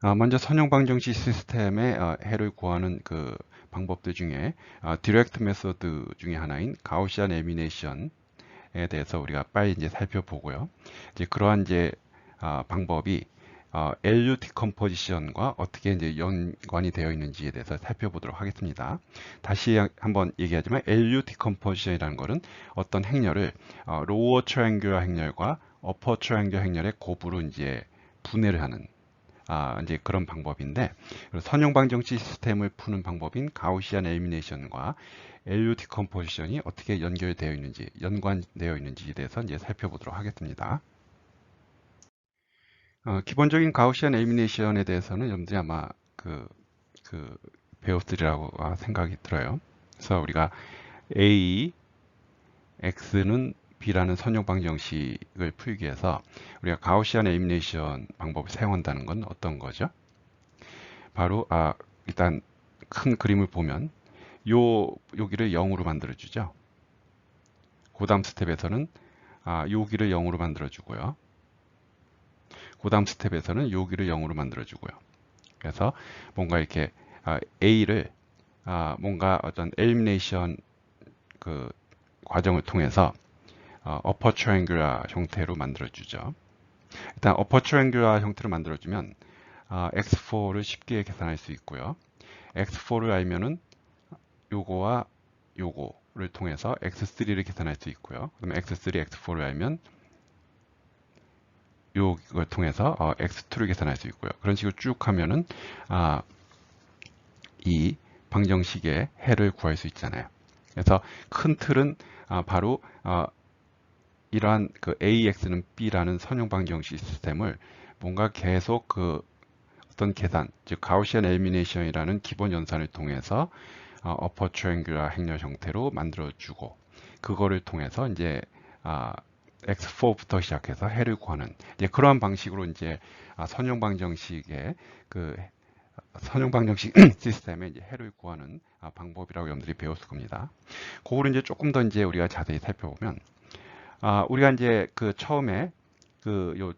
먼저 선형방정식 시스템의 해를 구하는 그 방법들 중에 디렉트 메소드 중에 하나인 가우시안 에미네이션에 대해서 우리가 빨리 이제 살펴보고요. 이제 그러한 이제 방법이 LU 디컴포지션과 어떻게 이제 연관이 되어 있는지에 대해서 살펴보도록 하겠습니다. 다시 한번 얘기하지만 LU 디컴포지션이라는 것은 어떤 행렬을 로어 트라이앵귤러 행렬과 어퍼 트라이앵귤러 행렬의 곱으로 이제 분해를 하는 이제 그런 방법인데, 선형방정식 시스템을 푸는 방법인 가우시안 엘리미네이션과 LU 디컴포지션이 어떻게 연결되어 있는지, 연관되어 있는지에 대해서 이제 살펴보도록 하겠습니다. 기본적인 가우시안 엘리미네이션에 대해서는 여러분들이 아마 그 배웠으리라고 생각이 들어요. 그래서 우리가 A, X는 B라는 선형방정식을 풀기 위해서 우리가 가우시안 엘리미네이션 방법을 사용한다는 건 어떤 거죠? 바로 일단 큰 그림을 보면 여기를 0으로 만들어 주죠. 그 다음 스텝에서는 여기를 0으로 만들어 주고요. 그 다음 스텝에서는 여기를 0으로 만들어 주고요. 그래서 뭔가 이렇게 A를 뭔가 어떤 엘리미네이션 그 과정을 통해서 upper triangular 형태로 만들어 주죠. 일단 upper triangular 형태로 만들어 주면 x4를 쉽게 계산할 수 있고요. x4를 알면은 요거와 요거를 통해서 x3를 계산할 수 있고요. 그러면 x3, x4를 알면 요걸 통해서 x2를 계산할 수 있고요. 그런 식으로 쭉 하면은 이 방정식의 해를 구할 수 있잖아요. 그래서 큰 틀은 바로 이러한 그 AX는 B라는 선형 방정식 시스템을 뭔가 계속 그 어떤 계산, 즉 가우시안 엘리미네이션이라는 기본 연산을 통해서 upper triangular 행렬 형태로 만들어주고 그거를 통해서 이제 X4부터 시작해서 해를 구하는 이제 그러한 방식으로 이제 선형 방정식의 그 선형 방정식 시스템의 이제 해를 구하는 방법이라고 여러분들이 배웠을 겁니다. 그거를 이제 조금 더 이제 우리가 자세히 살펴보면 우리가 이제 그 처음에 그 요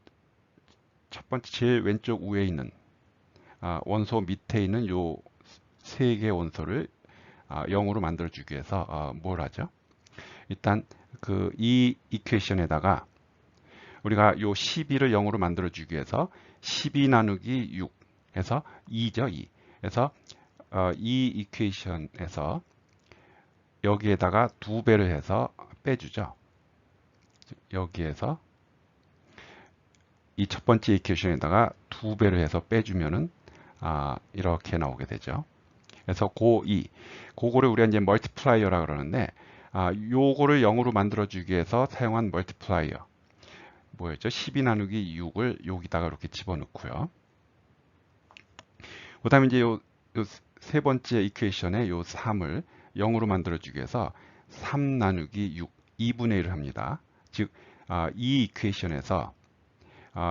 첫 번째 제일 왼쪽 위에 있는 원소 밑에 있는 요 세 개의 원소를 0으로 만들어주기 위해서 뭘 하죠? 일단 그 이 이퀘이션에다가 우리가 요 12를 0으로 만들어주기 위해서 12 나누기 6 해서 2죠, 2. 그래서 이 이퀘이션에서 여기에다가 2배를 해서 빼주죠. 여기에서 이 첫 번째 이퀘이션에다가 2배를 해서 빼주면은 이렇게 나오게 되죠. 그래서 고2, 그거를 우리가 이제 멀티플라이어라 그러는데, 요거를 0으로 만들어주기 위해서 사용한 멀티플라이어. 뭐였죠? 12 나누기 6을 여기다가 이렇게 집어넣고요. 그 다음에 이제 요 세 번째 이퀘이션에 요 3을 0으로 만들어주기 위해서 3 나누기 6, 2분의 1을 합니다. 즉, 이 이퀘이션에서,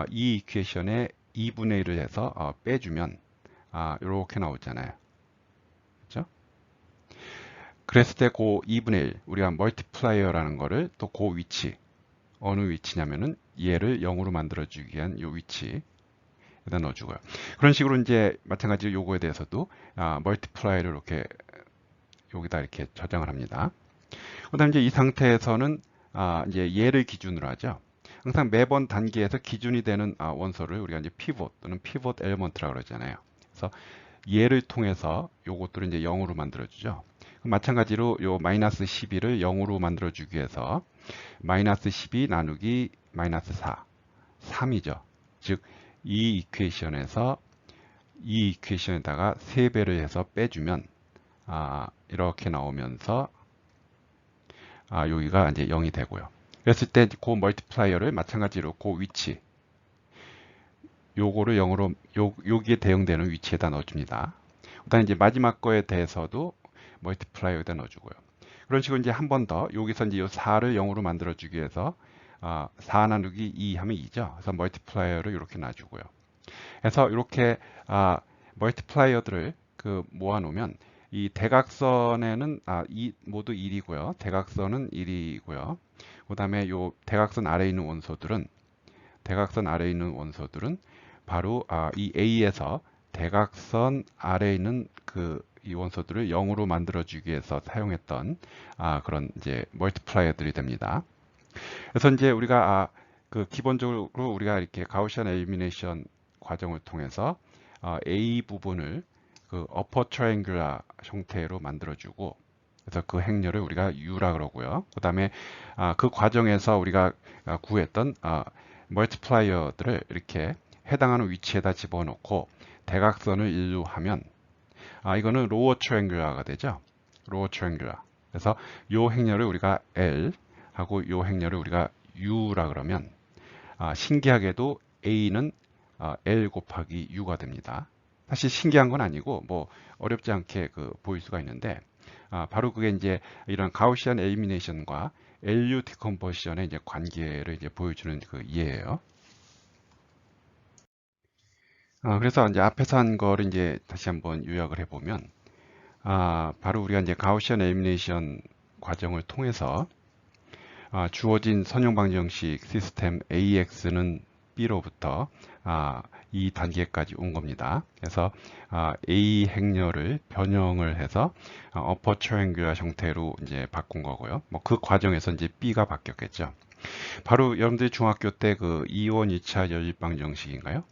이 이퀘이션에 2분의 1을 해서 빼주면, 이렇게 나오잖아요. 그렇죠? 그랬을 때 그 2분의 1, 우리가 멀티플라이어라는 거를 또 그 위치, 어느 위치냐면은 얘를 0으로 만들어주기 위한 이 위치에다 넣어주고요. 그런 식으로 이제 마찬가지로 요거에 대해서도 멀티플라이를 이렇게 여기다 이렇게 저장을 합니다. 그 다음에 이제 이 상태에서는 이제 얘를 기준으로 하죠. 항상 매번 단계에서 기준이 되는 원소를 우리가 이제 피봇 또는 피봇 엘리먼트라고 그러잖아요. 그래서 얘를 통해서 요것들을 이제 0으로 만들어주죠. 마찬가지로 요 마이너스 12를 0으로 만들어주기 위해서 마이너스 12 나누기 마이너스 4, 3이죠. 즉, 이 이퀘이션에서 이 이퀘이션에다가 3배를 해서 빼주면 이렇게 나오면서 여기가 이제 0이 되고요. 그랬을 때 그 멀티플라이어를 마찬가지로 그 위치 요거를 0으로 여기에 대응되는 위치에다 넣어줍니다. 그다음 이제 마지막 거에 대해서도 멀티플라이어에다 넣어주고요. 그런 식으로 이제 한 번 더 여기서 이제 요 4를 0으로 만들어주기 위해서 4 나누기 2 하면 2죠. 그래서 멀티플라이어를 이렇게 놔주고요. 그래서 이렇게 멀티플라이어들을 그 모아놓으면 이 대각선에는 모두 1이고요. 대각선은 1이고요. 그 다음에 요 대각선 아래에 있는 원소들은 바로 이 A에서 대각선 아래에 있는 이 원소들을 0으로 만들어주기 위해서 사용했던 그런 이제 멀티플라이어들이 됩니다. 그래서 이제 우리가 기본적으로 우리가 이렇게 가우시안 엘리미네이션 과정을 통해서 A 부분을 그 어퍼 트라이앵귤러 형태로 만들어주고, 그래서 그 행렬을 우리가 U라 그러고요. 그 다음에 그 과정에서 우리가 구했던 멀티플라이어들을 이렇게 해당하는 위치에다 집어넣고 대각선을 인류하면 이거는 로어 트라이앵귤러가 되죠. 로어 트라이앵귤러. 그래서 요 행렬을 우리가 L 하고 요 행렬을 우리가 U라 그러면 신기하게도 A는 L 곱하기 U가 됩니다. 사실 신기한 건 아니고 뭐 어렵지 않게 보일 수가 있는데 바로 그게 이제 이런 가우시안 엘리미네이션과 LU 디컴포지션의 이제 관계를 이제 보여주는 그 이해예요. 그래서 이제 앞에서 한 거를 이제 다시 한번 요약을 해보면 바로 우리가 이제 가우시안 엘리미네이션 과정을 통해서 주어진 선형 방정식 시스템 AX는 B로부터 이 단계까지 온 겁니다. 그래서 A 행렬을 변형을 해서 어퍼 트라이앵귤러 형태로 이제 바꾼 거고요. 뭐 그 과정에서 이제 B가 바뀌었겠죠. 바로 여러분들이 중학교 때 그 이온 2차 연립 방정식인가요?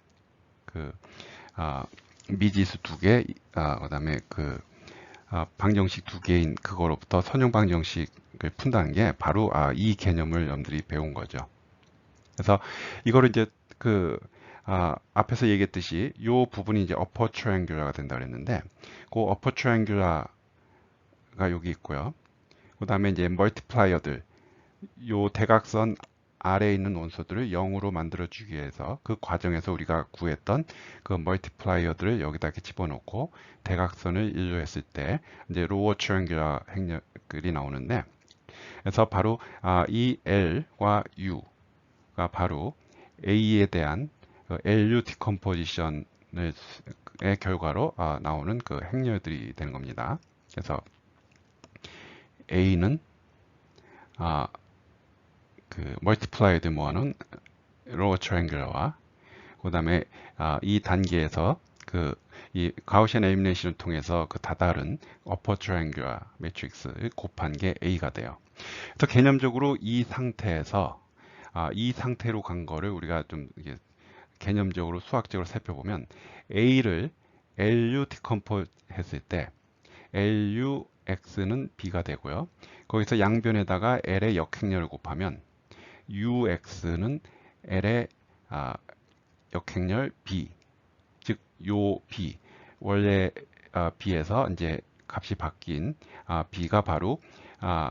미지수 두 개, 그다음에 방정식 두 개인 그거로부터 선형 방정식을 푼다는 게 바로 이 개념을 여러분들이 배운 거죠. 그래서 이거를 이제 앞에서 얘기했듯이 이 부분이 이제 어퍼 트라이앵귤러가 된다 그랬는데 그 어퍼 트라이앵귤러가 여기 있고요. 그 다음에 이제 멀티플라이어들, 요 대각선 아래에 있는 원소들을 0으로 만들어주기 위해서 그 과정에서 우리가 구했던 그 멀티플라이어들을 여기다 이렇게 집어넣고 대각선을 인류했을 때 이제 로어 트라이앵귤러 행렬이 나오는데, 그래서 바로 이 L과 U가 바로 A에 대한 LU 디컴포지션의 결과로 나오는 그 행렬들이 되는 겁니다. 그래서 A는 멀티플라이드 모아놓은 로어 트라이앵귤러와 그 다음에 이 단계에서 이 가우시안 엘리미네이션을 통해서 다다른 어퍼 트라이앵귤러 매트릭스를 곱한 게 A가 돼요. 그래서 개념적으로 이 상태에서 이 상태로 간 거를 우리가 좀 이게 개념적으로 수학적으로 살펴보면 A를 LU 디컴포 했을 때 LUX는 B가 되고요. 거기서 양변에다가 L의 역행렬을 곱하면 UX는 L의 역행렬 B, 즉 요 B, 원래 B에서 이제 값이 바뀐 B가 바로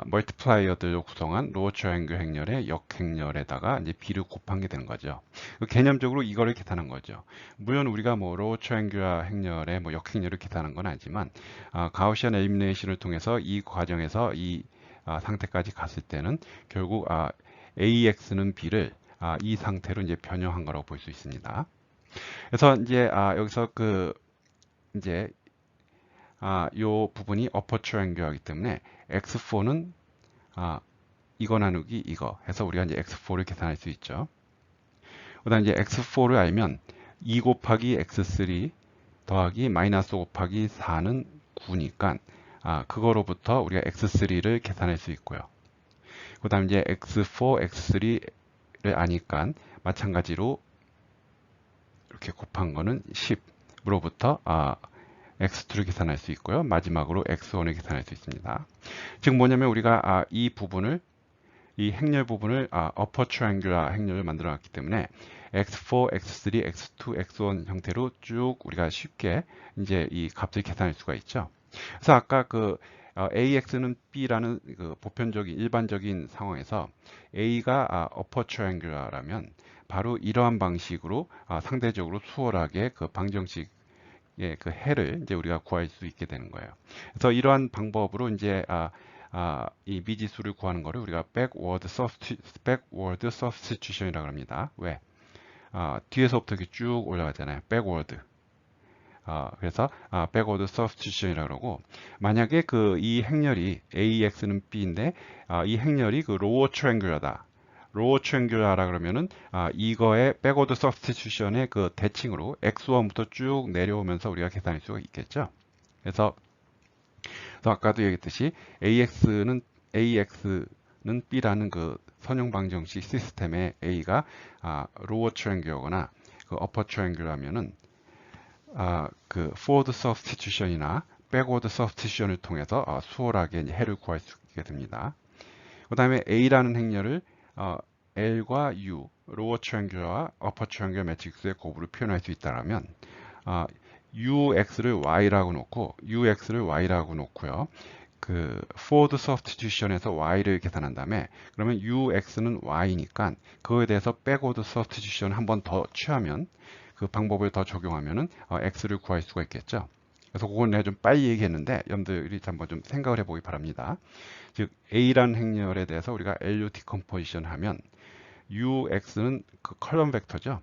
멀티플라이어들로 구성한 로어 트라이앵글 행렬의 역행렬에다가 이제 B를 곱한 게 되는 거죠. 개념적으로 이거를 계산한 거죠. 물론 우리가 뭐 로어 트라이앵글 행렬의 뭐 역행렬을 계산한 건 아니지만 가우시안 엘리미네이션을 통해서 이 과정에서 이 상태까지 갔을 때는 결국 AX는 B를 이 상태로 이제 변형한 거라고 볼 수 있습니다. 그래서 이제 여기서 이제 요 부분이 어퍼 트라이앵귤러이기 때문에 X4는 이거 나누기 이거 해서 우리가 이제 X4를 계산할 수 있죠. 그다음 이제 X4를 알면 2 곱하기 X3 더하기 마이너스 5 곱하기 4는 9니까 그거로부터 우리가 X3를 계산할 수 있고요. 그 다음 이제 X4, X3를 아니까 마찬가지로 이렇게 곱한 거는 10으로부터 X2를 계산할 수 있고요. 마지막으로 X1을 계산할 수 있습니다. 즉 뭐냐면 우리가 이 행렬 부분을 어퍼 트라이앵귤러 행렬을 만들어 놨기 때문에 X4, X3, X2, X1 형태로 쭉 우리가 쉽게 이제 이 값을 계산할 수가 있죠. 그래서 아까 AX는 B라는 보편적인 일반적인 상황에서 A가 어퍼 트라이앵귤러라면 바로 이러한 방식으로 상대적으로 수월하게 방정식의 해를 이제 우리가 구할 수 있게 되는 거예요. 그래서 이러한 방법으로 이제 이 미지수를 구하는 거를 우리가 backward substitution이라고 합니다. 왜? 뒤에서부터 이렇게 쭉 올라가잖아요. backward. 그래서 backward substitution이라고 그러고, 만약에 이 행렬이 AX는 B인데 이 행렬이 로어 트라이앵귤러다 로어 트리앵귤라라 그러면은 이거의 백워드 서브스티튜션의 그 대칭으로 x1부터 쭉 내려오면서 우리가 계산할 수가 있겠죠. 그래서 아까도 얘기했듯이 AX는 B라는 그 선형 방정식 시스템의 A가 로어 트리앵귤거나 그 어퍼 트리앵귤하면은 그 포워드 서브스티튜션이나 백워드 서브스티튜션을 통해서 수월하게 이제 해를 구할 수 있게 됩니다. 그 다음에 A라는 행렬을 L과 U, 로어 트리앵귤과 어퍼 트리앵귤 매트릭스의 곱으로 표현할 수 있다면 UX를 Y라고 놓고 UX를 Y라고 놓고요. 그 forward substitution에서 Y를 계산한 다음에 그러면 UX는 Y니까 그거에 대해서 backward substitution 한 번 더 취하면 그 방법을 더 적용하면은 X를 구할 수가 있겠죠. 그래서 그건 내가 좀 빨리 얘기했는데 여러분들이 한번 좀 생각을 해보기 바랍니다. 즉 A라는 행렬에 대해서 우리가 LU 디컴포지션 하면 UX는 그 컬럼 벡터죠.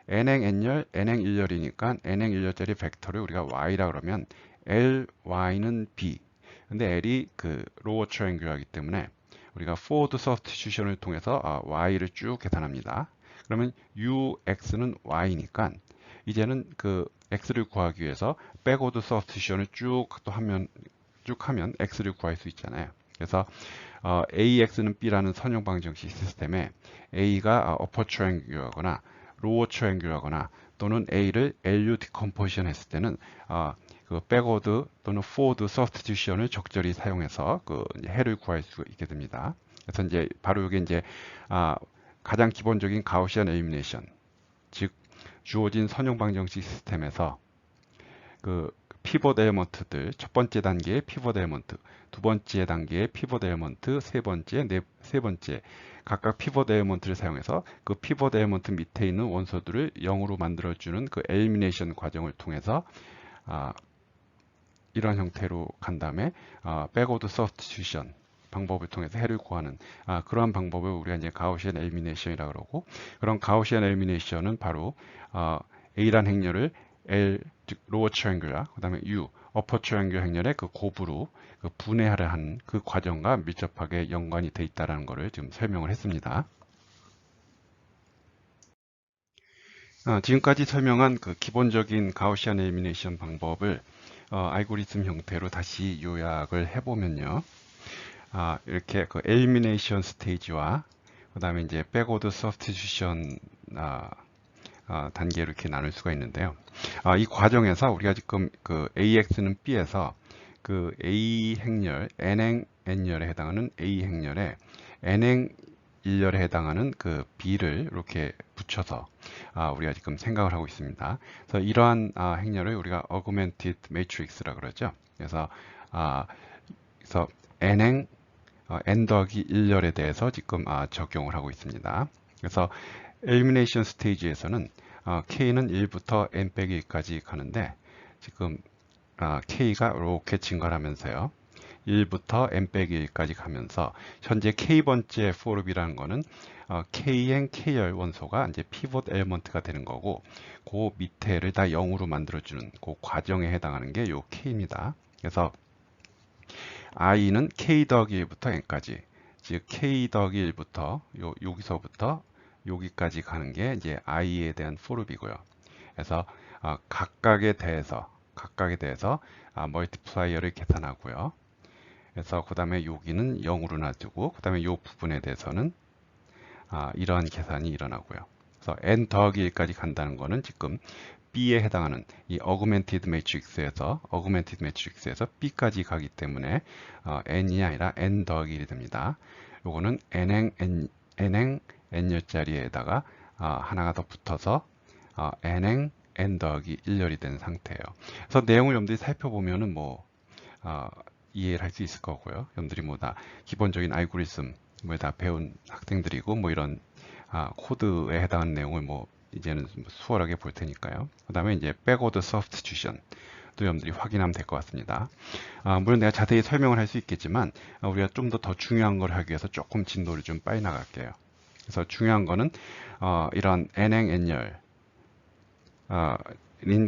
n행 n열, n행 1열이니까 n행 1열짜리 벡터를 우리가 y라 그러면 ly는 b. 근데 l이 그 로어 트라이앵귤이기 때문에 우리가 forward substitution을 통해서 y를 쭉 계산합니다. 그러면 ux는 y니까 이제는 그 x를 구하기 위해서 backward substitution을 쭉 하면 x를 구할 수 있잖아요. 그래서 AX는 B라는 선형 방정식 시스템에 A가 upper triangular하거나 lower triangular하거나 또는 A를 LU 디컴포지션 했을 때는 그 백워드 또는 포워드 서브스티튜션을 적절히 사용해서 그 해를 구할 수 있게 됩니다. 그래서 이제 바로 이게 이제 가장 기본적인 가우시안 엘리미네이션, 즉 주어진 선형 방정식 시스템에서 그 피벗 엘리먼트들 첫 번째 단계의 피벗 엘리먼트, 두 번째 단계의 피벗 엘리먼트, 세 번째 각각 피벗 엘리먼트를 사용해서 그 피벗 엘리먼트 밑에 있는 원소들을 0으로 만들어주는 그 엘리미네이션 과정을 통해서 이런 형태로 간 다음에 백워드 서브스티튜션 방법을 통해서 해를 구하는 그러한 방법을 우리가 이제 가우시안 엘리미네이션이라고 그러고, 그런 가우시안 엘리미네이션은 바로 A란 행렬을 L, 즉 로어 트라이앵귤라, 그다음에 U, 어퍼 트라이앵귤 행렬의 그 곱으로 그 분해하려 하는 그 과정과 밀접하게 연관이 돼 있다라는 것을 지금 설명을 했습니다. 지금까지 설명한 그 기본적인 가우시안 엘리미네이션 방법을 알고리즘 형태로 다시 요약을 해보면요. 이렇게 그 엘리미네이션 스테이지와 그 다음에 이제 백워드 서브스티튜션 단계로 이렇게 나눌 수가 있는데요. 이 과정에서 우리가 지금 그 AX는 B에서 그 A 행렬, N행 N열에 해당하는 A 행렬에 N행 1열에 해당하는 그 B를 이렇게 붙여서 우리가 지금 생각을 하고 있습니다. 그래서 이러한 행렬을 우리가 Augmented Matrix라고 그러죠. 그래서 N행 N 더하기 1열에 대해서 지금 적용을 하고 있습니다. 그래서 엘리미네이션 스테이지에서는 K는 1부터 N 빼기 1까지 가는데 지금 K가 이렇게 증가하면서요. 1부터 N 빼기 1까지 가면서 현재 K번째 포룹이라는 거는 K행 K열 원소가 이제 피봇 엘리먼트가 되는 거고, 그 밑에를 다 0으로 만들어주는 그 과정에 해당하는 게 요 K입니다. 그래서 I는 K 더하기 1부터 N까지, 즉 K 더하기 1부터 여기서부터 여기까지 가는 게 이제 I에 대한 포룹이고요. 그래서 각각에 대해서 멀티플라이어를 계산하고요. 그래서 그 다음에 여기는 0으로 놔두고 그 다음에 이 부분에 대해서는 이러한 계산이 일어나고요. 그래서 N 더하기 1까지 간다는 거는 지금 B에 해당하는 이 Augmented Matrix에서 B까지 가기 때문에 N이 아니라 N 더하기 1이 됩니다. 요거는 N행 N열짜리에다가 하나가 더 붙어서 N행 N 더하기 1열이 된 상태예요. 그래서 내용을 여러분들이 살펴보면은 이해를 할 수 있을 거고요. 여러분들이 다 기본적인 알고리즘을 다 배운 학생들이고 이런 코드에 해당하는 내용을 이제는 수월하게 볼 테니까요. 그 다음에 이제 백워드 서브스티튜션 또 여러분들이 확인하면 될 것 같습니다. 물론 내가 자세히 설명을 할 수 있겠지만 우리가 좀 더 중요한 걸 하기 위해서 조금 진도를 좀 빨리 나갈게요. 그래서 중요한 거는 이런 N행 N열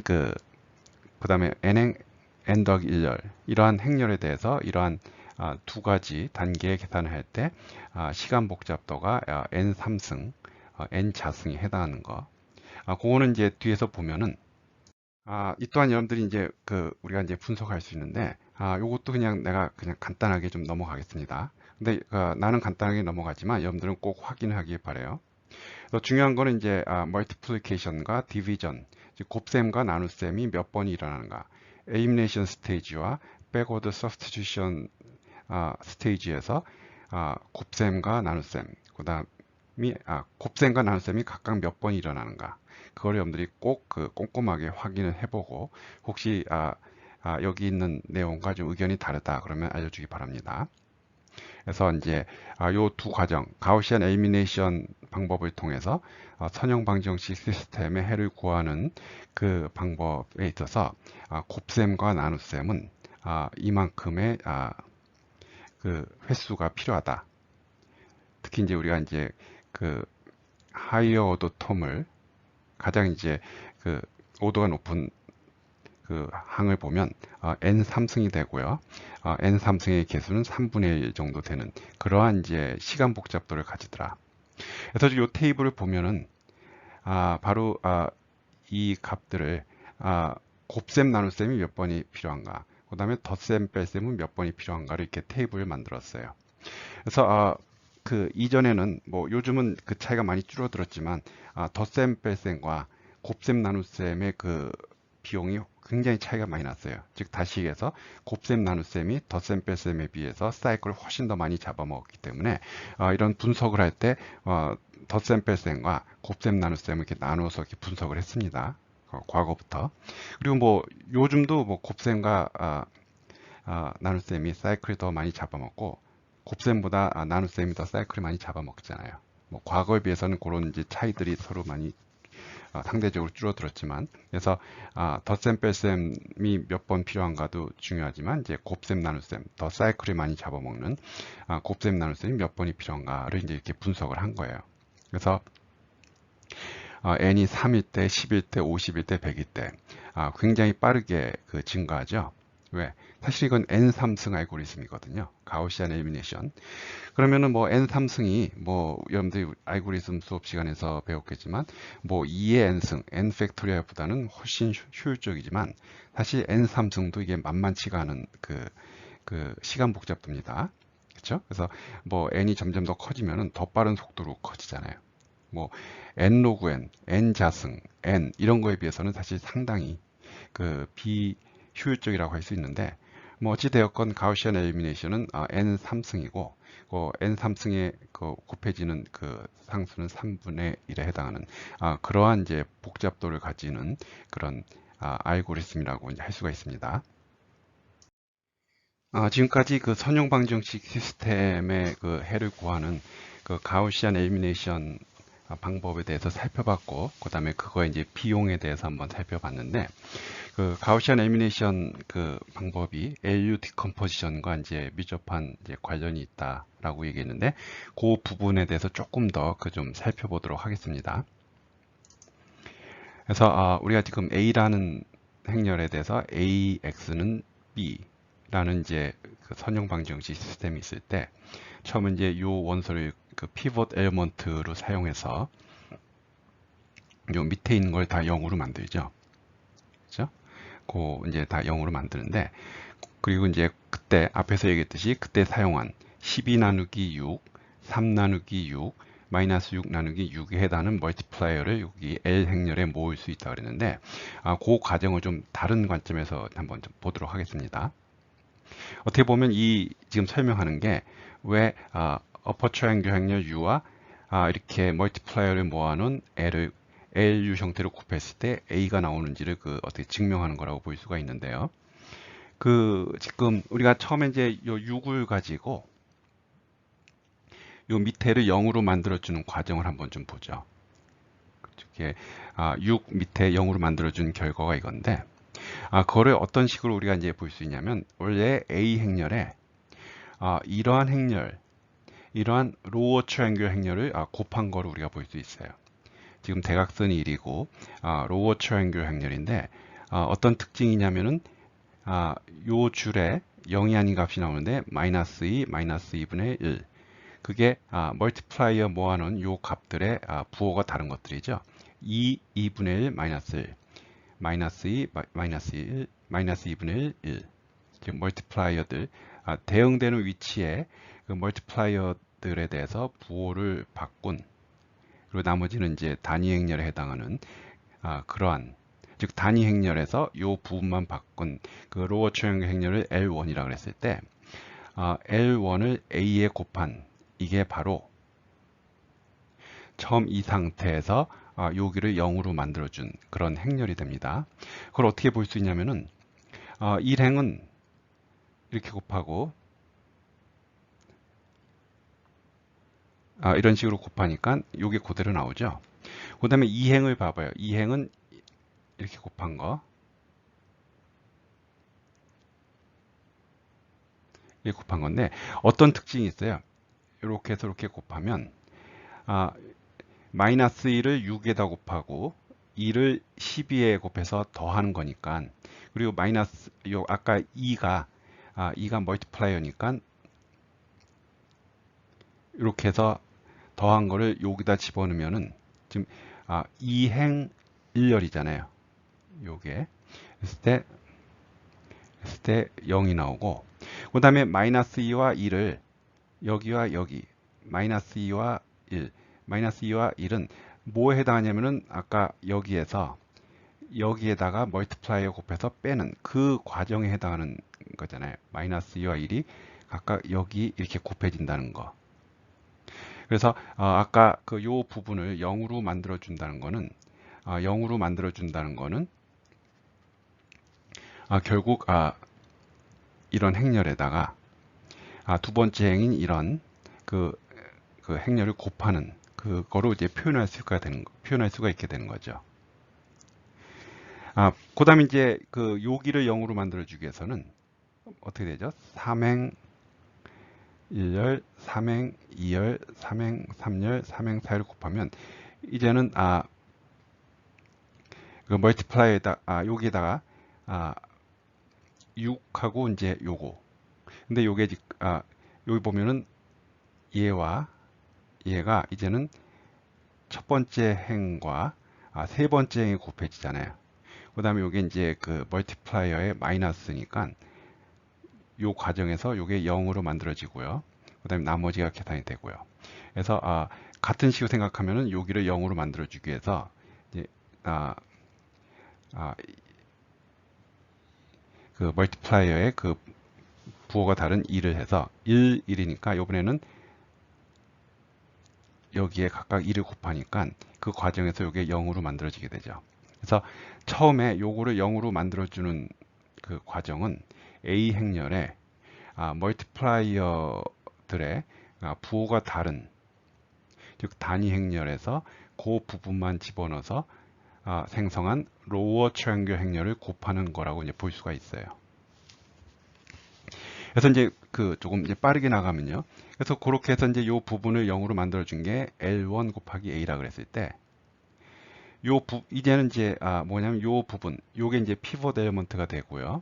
그 다음에 N행 N 더하기 1열 이러한 행렬에 대해서 이러한 두 가지 단계의 계산을 할 때 시간 복잡도가 n 3승, n 자승에 해당하는 거. 그거는 이제 뒤에서 보면은 이 또한 여러분들이 이제 우리가 이제 분석할 수 있는데 요것도 그냥 내가 그냥 간단하게 좀 넘어가겠습니다. 근데 나는 간단하게 넘어가지만 여러분들은 꼭 확인하길 바래요. 더 중요한 거는 이제 멀티플리케이션과 디비전, 즉 곱셈과 나눗셈이 몇 번이 일어나는가. 엘리미네이션 스테이지와 백워드 서브스티튜션 스테이지에서 곱셈과 나눗셈, 그다음이 곱셈과 나눗셈이 각각 몇 번이 일어나는가. 그걸 여러분들이 꼭 꼼꼼하게 확인을 해보고 혹시 여기 있는 내용과 좀 의견이 다르다 그러면 알려주기 바랍니다. 그래서 이제 요 두 과정, 가우시안 엘리미네이션 방법을 통해서 선형 방정식 시스템의 해를 구하는 그 방법에 있어서 곱셈과 나눗셈은 이만큼의 그 횟수가 필요하다. 특히 이제 우리가 이제 그 하이어 오더 텀을 가장 이제 오더가 높은 그 항을 보면 n 3승이 되고요. n 3승의 개수는 3분의 1 정도 되는 그러한 이제 시간 복잡도를 가지더라. 그래서 이 테이블을 보면은 바로 이 값들을 곱셈 나눗셈이 몇 번이 필요한가, 그 다음에 덧셈 뺄셈은 몇 번이 필요한가를 이렇게 테이블을 만들었어요. 그래서 이전에는 뭐 요즘은 그 차이가 많이 줄어들었지만 덧셈 뺄셈과 곱셈 나눗셈의 그 비용이 굉장히 차이가 많이 났어요. 즉 다시 얘기해서 곱셈 나눗셈이 덧셈 뺄셈에 비해서 사이클을 훨씬 더 많이 잡아먹었기 때문에 이런 분석을 할 때 덧셈 뺄셈과 곱셈 나눗셈을 이렇게 나누어서 이렇게 분석을 했습니다. 과거부터. 그리고 뭐 요즘도 뭐 곱셈과 나눗셈이 사이클을 더 많이 잡아먹고 곱셈보다 나눗셈이 더 사이클을 많이 잡아먹잖아요. 뭐 과거에 비해서는 그런 이제 차이들이 서로 많이 상대적으로 줄어들었지만, 그래서 덧셈 뺄셈이 몇 번 필요한가도 중요하지만 이제 곱셈 나눗셈, 더 사이클을 많이 잡아먹는 곱셈 나눗셈이 몇 번이 필요한가를 이제 이렇게 분석을 한 거예요. 그래서 n이 3일 때, 10일 때, 50일 때, 100일 때 굉장히 빠르게 증가하죠. 왜? 사실 이건 n3승 알고리즘이거든요. 가우시안 엘리미네이션. 그러면은 뭐 n3승이 뭐 여러분들이 알고리즘 수업 시간에서 배웠겠지만 뭐 2의 n승, n 팩토리얼보다는 훨씬 효율적이지만 사실 n3승도 이게 만만치가 않은 그 시간 복잡도입니다. 그렇죠? 그래서 뭐 n이 점점 더 커지면은 더 빠른 속도로 커지잖아요. 뭐 n 로그 n, n 자승, n 이런 거에 비해서는 사실 상당히 비효율적이라고 할 수 있는데, 뭐 어찌 되었건 가우시안 엘리미네이션은 n 3승이고 n 3승에 곱해지는 그 상수는 3분의 1에 해당하는 그러한 이제 복잡도를 가지는 그런 알고리즘이라고 이제 할 수가 있습니다. 지금까지 그 선형 방정식 시스템의 그 해를 구하는 그 가우시안 엘리미네이션 방법에 대해서 살펴봤고, 그 다음에 그거의 이제 비용에 대해서 한번 살펴봤는데, 그 가우시안 엘리미네이션 그 방법이 LU 디컴포지션과 이제 밀접한 이제 관련이 있다라고 얘기했는데, 그 부분에 대해서 조금 더 좀 살펴보도록 하겠습니다. 그래서 우리가 지금 A라는 행렬에 대해서 AX는 B라는 이제 그 선형 방정식 시스템이 있을 때, 처음에 이제 요 원소를 그 피벗 엘리먼트로 사용해서 요 밑에 있는 걸 다 0으로 만들죠. 그죠? 이제 다 0으로 만드는데, 그리고 이제 그때 앞에서 얘기했듯이 그때 사용한 12 나누기 6, 3 나누기 6, 마이너스 6 나누기 6에 해당하는 멀티플라이어를 여기 L 행렬에 모을 수 있다 그랬는데, 그 과정을 좀 다른 관점에서 한번 좀 보도록 하겠습니다. 어떻게 보면 이 지금 설명하는 게 왜 어퍼 트라이앵글 행렬 U와 이렇게 멀티플라이어를 모아놓은 L을 LU 형태로 곱했을 때 A가 나오는지를 어떻게 증명하는 거라고 볼 수가 있는데요. 지금 우리가 처음에 이제 요 6을 가지고 요 밑에를 0으로 만들어주는 과정을 한번 좀 보죠. 이렇게 6 밑에 0으로 만들어준 결과가 이건데, 그거를 어떤 식으로 우리가 이제 볼 수 있냐면, 원래 A 행렬에 이러한 행렬, 이러한 로어 트라이앵글 행렬을 곱한 거를 우리가 볼 수 있어요. 지금 대각선이 1이고 로어 트라이앵글 행렬인데 어떤 특징이냐면은 요 줄에 0이 아닌 값이 나오는데 마이너스 2, 마이너스 2분의 1. 그게 멀티플라이어 모아놓은 요 값들의 부호가 다른 것들이죠. 2, 2분의 1, 마이너스 1, 마이너스 2, 마이너스 1, 마이너스 2분의 1, 지금 멀티플라이어들 대응되는 위치에 그 멀티플라이어들에 대해서 부호를 바꾼, 그리고 나머지는 이제 단위 행렬에 해당하는 그러한, 즉 단위 행렬에서 요 부분만 바꾼 그 로어 트라이앵글 행렬을 L1이라고 했을 때 L1을 A에 곱한 이게 바로 처음 이 상태에서 여기를 0으로 만들어준 그런 행렬이 됩니다. 그걸 어떻게 볼 수 있냐면은 1행은 이렇게 곱하고 이런 식으로 곱하니까 이게 그대로 나오죠. 그 다음에 2행을 봐봐요. 2행은 이렇게 곱한 거, 이렇게 곱한 건데 어떤 특징이 있어요? 이렇게 해서 이렇게 곱하면 마이너스 1을 6에다 곱하고 2를 12에 곱해서 더하는 거니까, 그리고 마이너스 아까 2가 멀티플라이어니까 이렇게 해서 더한 거를 여기다 집어넣으면은 지금 2행 1열이잖아요. 요게 했을 때 0이 나오고, 그 다음에 마이너스 2와 2를 여기와 여기 마이너스 2와 1, 마이너스 2와 1은 뭐에 해당하냐면은 아까 여기에다가 멀티플라이어 곱해서 빼는 그 과정에 해당하는 거잖아요. 마이너스 2와 1이 각각 여기 이렇게 곱해진다는 거. 그래서 아까 그 요 부분을 0으로 만들어 준다는 거는 결국 이런 행렬에다가 두 번째 행인 이런 그 행렬을 곱하는 그거로 이제 표현할 수가 있게 되는 거죠. 그 다음에 이제 그 여기를 0으로 만들어 주기 위해서는 어떻게 되죠? 3행 1열, 3행 2열, 3행 3열, 3행 4열 곱하면 이제는 그 멀티플라이에다 여기에다가 6하고 이제 요거. 근데 요게 여기 보면은 얘가 이제는 첫 번째 행과 세 번째 행이 곱해지잖아요. 그 다음에 요게 이제 그 멀티플라이어의 마이너스니까 요 과정에서 요게 0으로 만들어지고요. 그 다음에 나머지가 계산이 되고요. 그래서 같은 식으로 생각하면은 여기를 0으로 만들어주기 위해서 이제 그 멀티플라이어의 그 부호가 다른 2를 해서 1, 1이니까 이번에는 여기에 각각 2를 곱하니까 그 과정에서 이게 0으로 만들어지게 되죠. 그래서 처음에 요거를 0으로 만들어주는 그 과정은 A 행렬에 멀티플라이어들의 부호가 다른, 즉 단위 행렬에서 그 부분만 집어넣어서 생성한 로어 트라이앵글 행렬을 곱하는 거라고 이제 볼 수가 있어요. 그래서 이제 조금 이제 빠르게 나가면요. 그래서 그렇게 해서 이제 요 부분을 0으로 만들어 준 게 L1 곱하기 A라 그랬을 때 이제는 이제 뭐냐면 요 부분, 요게 이제 피벗 엘리먼트가 되고요.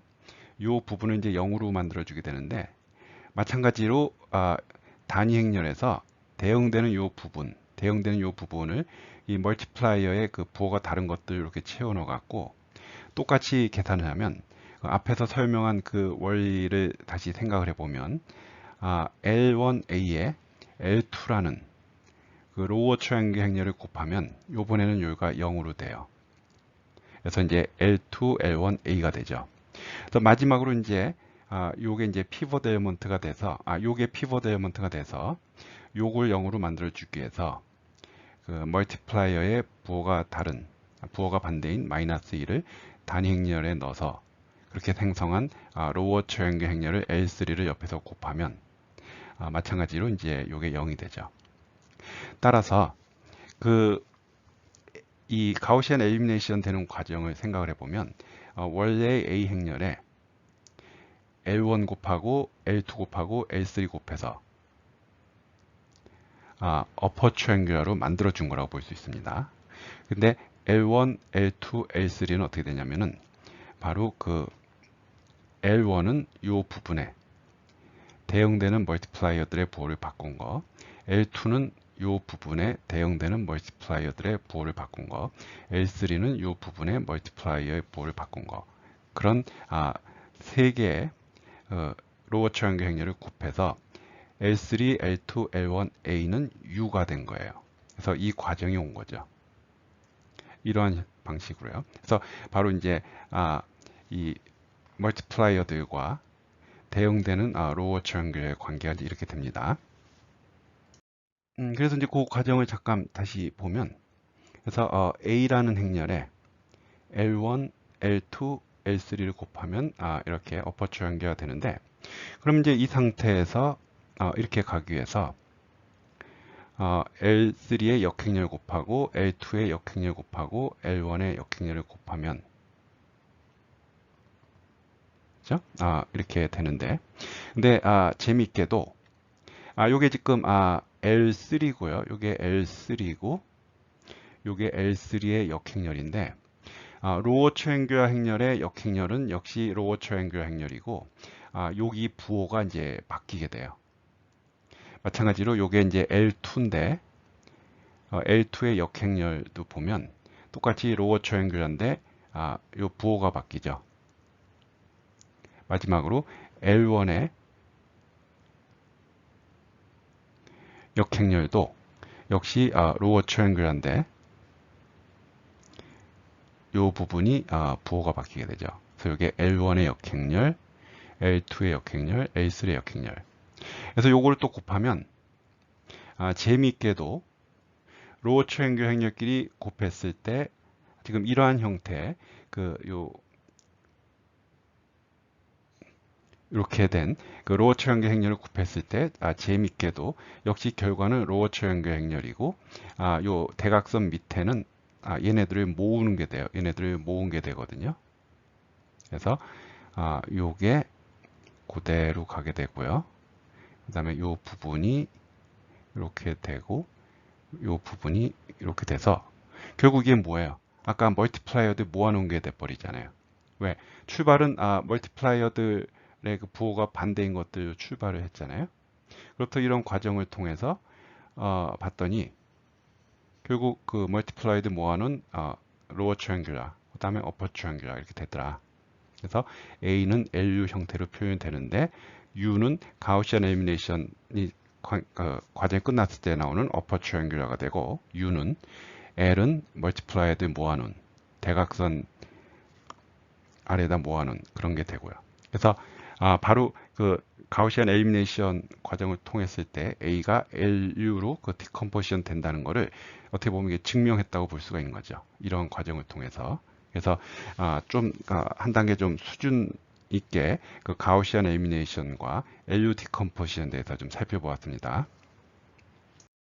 요 부분을 이제 0으로 만들어 주게 되는데, 마찬가지로 단위 행렬에서 대응되는 요 부분을 이 멀티플라이어의 그 부호가 다른 것들 이렇게 채워 넣어 갖고 똑같이 계산을 하면 앞에서 설명한 그 원리를 다시 생각을 해보면 L1A에 L2라는 그 로어 트라이앵글 행렬을 곱하면 요번에는 여기가 0으로 돼요. 그래서 이제 L2, L1A가 되죠. 그래서 마지막으로 이제 요게 이제 피벗 엘리먼트가 돼서 요게 피벗 엘리먼트가 돼서 요걸 0으로 만들어 주기 위해서 그 멀티플라이어의 부호가 반대인 마이너스 2를 단위 행렬에 넣어서 그렇게 생성한 로어 트라이앵글 행렬을 L3를 옆에서 곱하면 마찬가지로 이제 요게 0이 되죠. 따라서 이 가우시안 엘리미네이션 되는 과정을 생각을 해보면 원래 A 행렬에 L1 곱하고 L2 곱하고 L3 곱해서 어퍼 트라이앵글로 만들어 준 거라고 볼 수 있습니다. 근데 L1, L2, L3는 어떻게 되냐면은 바로 L1은 이 부분에 대응되는 멀티플라이어들의 부호를 바꾼 거, L2는 이 부분에 대응되는 멀티플라이어들의 부호를 바꾼 거, L3는 이 부분에 멀티플라이어의 부호를 바꾼 거. 그런 세 개의 로어 트라이앵글 행렬을 곱해서 L3, L2, L1, A는 U가 된 거예요. 그래서 이 과정이 온 거죠. 이러한 방식으로요. 그래서 바로 이제 이 멀티플라이어들과 대응되는 로어 트라이앵글의 관계가 이렇게 됩니다. 그래서 이제 그 과정을 잠깐 다시 보면, 그래서 A라는 행렬에 L1, L2, L3를 곱하면 이렇게 어퍼 트라이앵글가 되는데, 그럼 이제 이 상태에서 이렇게 가기 위해서 L3의 역행렬 곱하고 L2의 역행렬 곱하고 L1의 역행렬을 곱하면, 그죠? 이렇게 되는데, 근데 재미있게도 요게 지금 L3고요. 요게 L3고 요게 L3의 역행렬인데, 로어 트라이앵글 행렬의 역행렬은 역시 로어 트라이앵글 행렬이고, 여기 부호가 이제 바뀌게 돼요. 마찬가지로 요게 이제 L2인데, L2의 역행렬도 보면 똑같이 로어 트라이앵글인데, 요 부호가 바뀌죠. 마지막으로 L1의 역행렬도 역시 로어 트라이앵글인데, 요 부분이 부호가 바뀌게 되죠. 그래서 이게 L1의 역행렬, L2의 역행렬, L3의 역행렬. 그래서 요거를 또 곱하면 재미있게도 로어 트라이앵글 행렬끼리 곱했을 때 지금 이러한 형태 이렇게 된 그 로어 트라이앵글 행렬을 곱했을 때 재미있게도 역시 결과는 로어 트라이앵글 행렬이고 요 대각선 밑에는 얘네들을 모으는 게 돼요. 얘네들을 모은 게 되거든요. 그래서 요게 그대로 가게 되고요. 그 다음에 요 부분이 이렇게 되고 요 부분이 이렇게 돼서 결국 이게 뭐예요? 아까 멀티플라이어들 모아놓은 게 돼버리잖아요. 왜? 출발은 멀티플라이어들의 그 부호가 반대인 것들 출발을 했잖아요. 그렇다 이런 과정을 통해서 봤더니 결국 그 멀티플라이드 모아놓은 로어 트라이앵글라 그 다음에 어퍼 트라이앵글라 이렇게 되더라. 그래서 A는 LU 형태로 표현되는데 U는 가우시안 엘리미네이션이 과정이 끝났을 때 나오는 어퍼 트라이앵글라가 되고, U는 L은 멀티플라이드 모아놓은 대각선 아래에다 모아놓은 그런 게 되고요. 그래서 바로 그 가우시안 엘리미네이션 과정을 통했을 때 A가 LU로 그 디컴포지션 된다는 거를 어떻게 보면 이게 증명했다고 볼 수가 있는 거죠. 이런 과정을 통해서. 그래서 좀 한 단계 좀 수준 있게 그 가우시안 엘리미네이션과 LU 디컴포지션에 대해서 좀 살펴보았습니다.